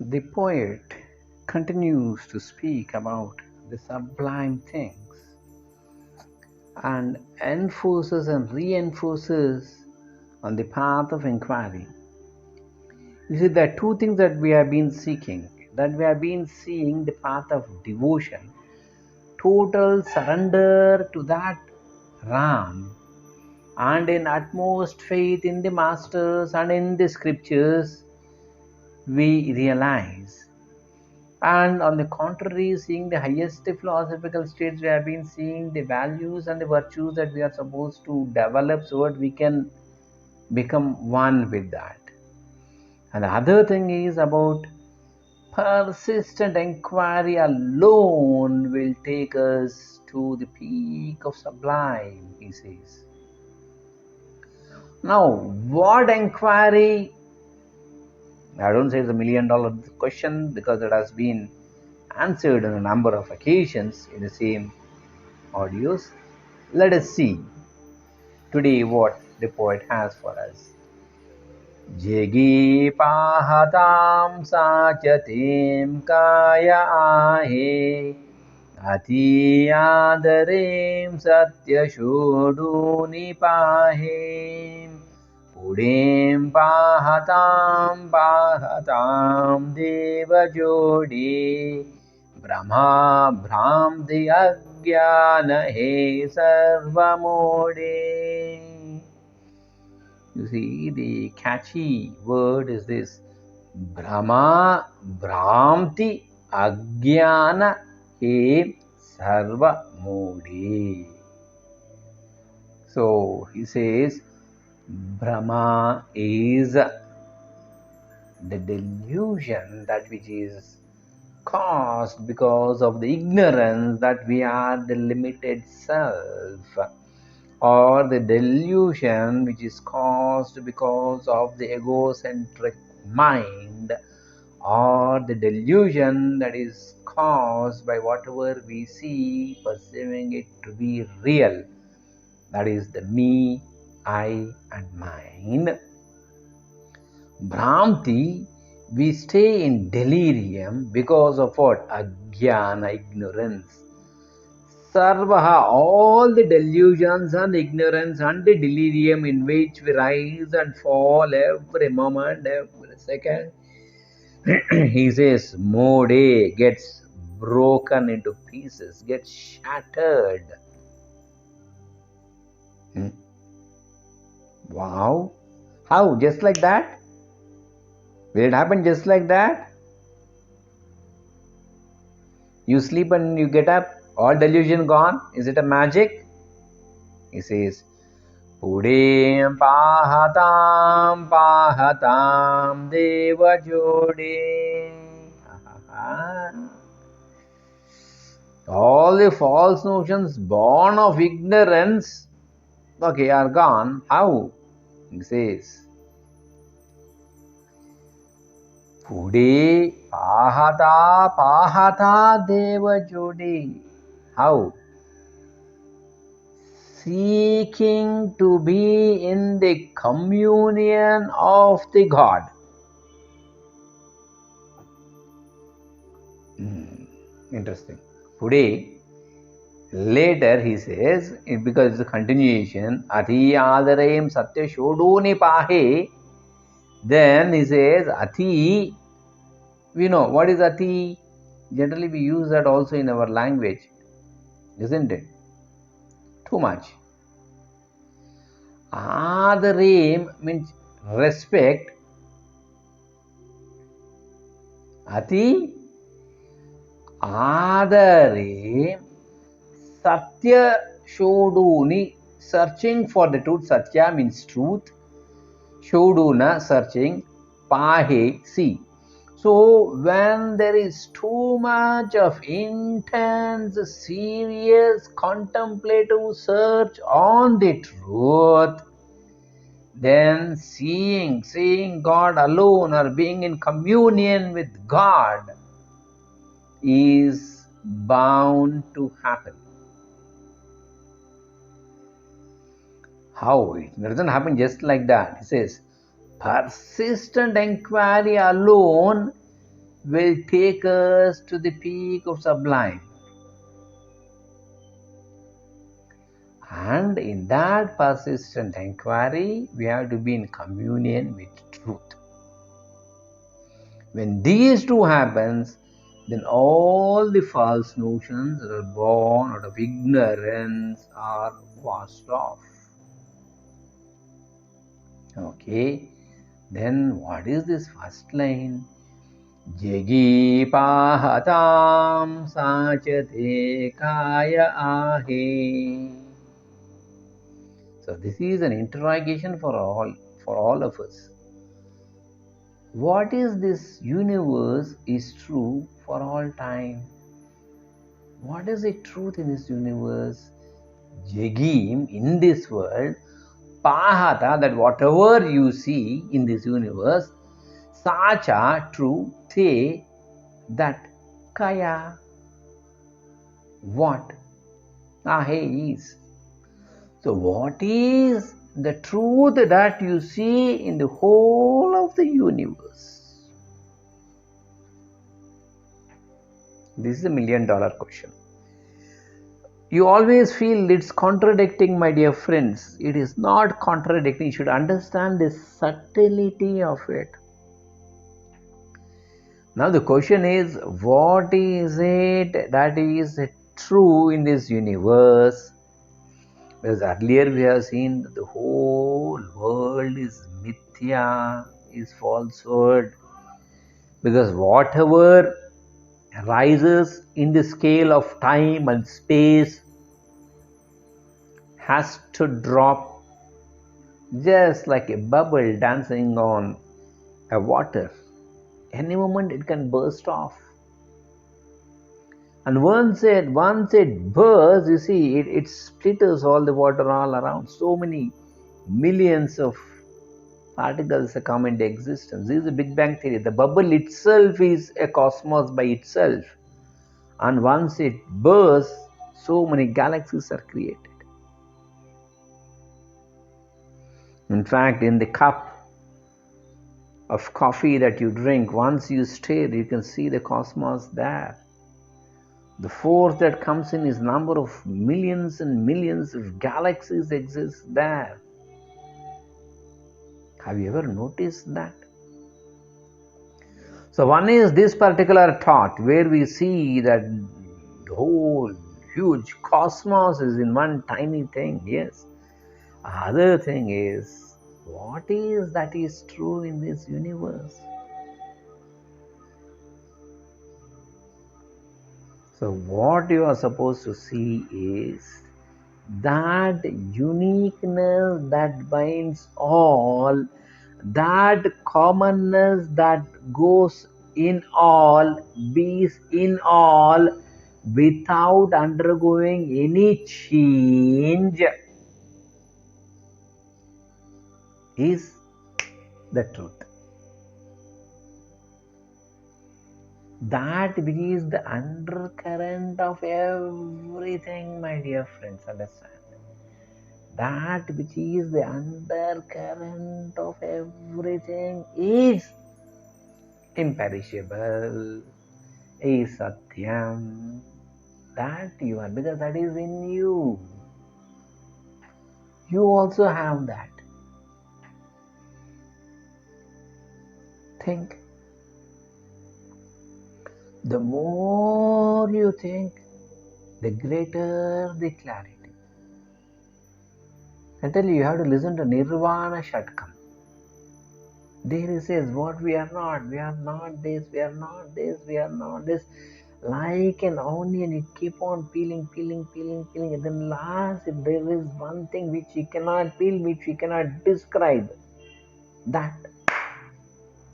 The poet continues to speak about the sublime things and enforces and reinforces on the path of inquiry. You see, there are two things that we have been seeking, that we have been seeing the path of devotion, total surrender to that Ram, and in utmost faith in the masters and in the scriptures, we realize. And on the contrary, seeing the highest philosophical states, we have been seeing the values and the virtues that we are supposed to develop so that we can become one with that. And the other thing is about persistent inquiry alone will take us to the peak of sublime, he says. Now, what inquiry? I don't say it's $1,000,000 question because it has been answered on a number of occasions in the same audios. Let us see today what the poet has for us. Jegi pahatam sachatim kaya ahe ati adarim satya shoduni pahe पुढें पाहतां देव जोडी ब्रह्मा भ्रांति अज्ञान हे सर्व mode. You see, the catchy word is this: Brahma Bhramti Ajnana He Sarva Mode. So he says, Brahma is the delusion that which is caused because of the ignorance that we are the limited self, or the delusion which is caused because of the egocentric mind, or the delusion that is caused by whatever we see, perceiving it to be real, that is the me, I and mine. Bhramti, we stay in delirium because of what? Ajnana, ignorance. Sarvaha, all the delusions and ignorance and the delirium in which we rise and fall every moment, every second. He says, Mode gets broken into pieces, gets shattered. Wow. How? Just like that? Will it happen just like that? You sleep and you get up, all delusion gone. Is it a magic? He says, Pudem pahatam deva jode. All the false notions born of ignorance, okay, are gone. How? He says, Pude pahata deva jodi. How? Seeking to be in the communion of the God. Interesting. Today, later he says, because it's a continuation, Ati adarayam satya shodoni pahe. Then he says, Ati. We know what is Ati. Generally, we use that also in our language, isn't it? Too much. Adarim means respect. Ati Adarim Satya Shoduni, searching for the truth. Satya means truth. Shoduna, searching. Pahe, see. So when there is too much of intense, serious, contemplative search on the truth, then seeing God alone or being in communion with God is bound to happen. How? It doesn't happen just like that. He says, persistent inquiry alone will take us to the peak of sublime. And in that persistent inquiry, we have to be in communion with truth. When these two happens, then all the false notions that are born out of ignorance are washed off. Okay, then what is this first line? Jegi pahatam sachate kaya ahe. So this is an interrogation for all of us. What is this universe is true for all time? What is the truth in this universe? Jagim, in this world, pahata, that whatever you see in this universe, sacha, true, te, that kaya, what ahe is. So what is the truth that you see in the whole of the universe? This is a $1 million question. You always feel it's contradicting, my dear friends. It is not contradicting. You should understand the subtlety of it. Now the question is, what is it that is true in this universe? Because earlier we have seen that the whole world is mithya, is falsehood. Because whatever rises in the scale of time and space has to drop just like a bubble dancing on a water. Any moment it can burst off. And once it bursts, you see, it splitters all the water all around. So many millions of particles come into existence. This is the Big Bang theory. The bubble itself is a cosmos by itself. And once it bursts, so many galaxies are created. In fact, in the cup of coffee that you drink, once you stir, you can see the cosmos there. The force that comes in is number of millions and millions of galaxies exist there. Have you ever noticed that? So one is this particular thought where we see that the whole huge cosmos is in one tiny thing. Yes. Other thing is, what is that is true in this universe? So what you are supposed to see is that uniqueness that binds all, that commonness that goes in all, be in all, without undergoing any change, is the truth. That which is the undercurrent of everything, my dear friends, understand. That which is the undercurrent of everything is imperishable, is satyam. That you are, because that is in you. You also have that. Think. The more you think, the greater the clarity. I tell you, you have to listen to Nirvana Shatkam. There he says, what we are not this, we are not this, we are not this. Like an onion, it keep on peeling, and then last, if there is one thing which you cannot peel, which you cannot describe, that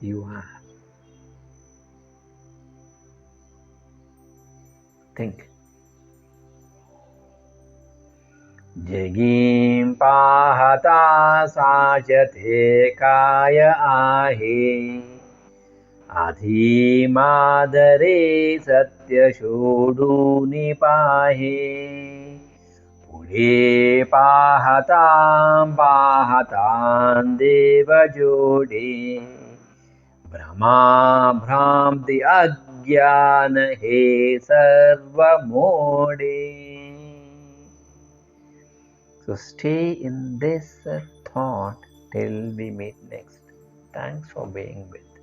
you are. Think. Jagim pahata sachate kaya ahe adhi madare satya shoduni pahe pure pahatam deva jode भ्रमाभ्रान्ति अज्ञान हे सर्वमोडे. So stay in this thought till we meet next. Thanks for being with.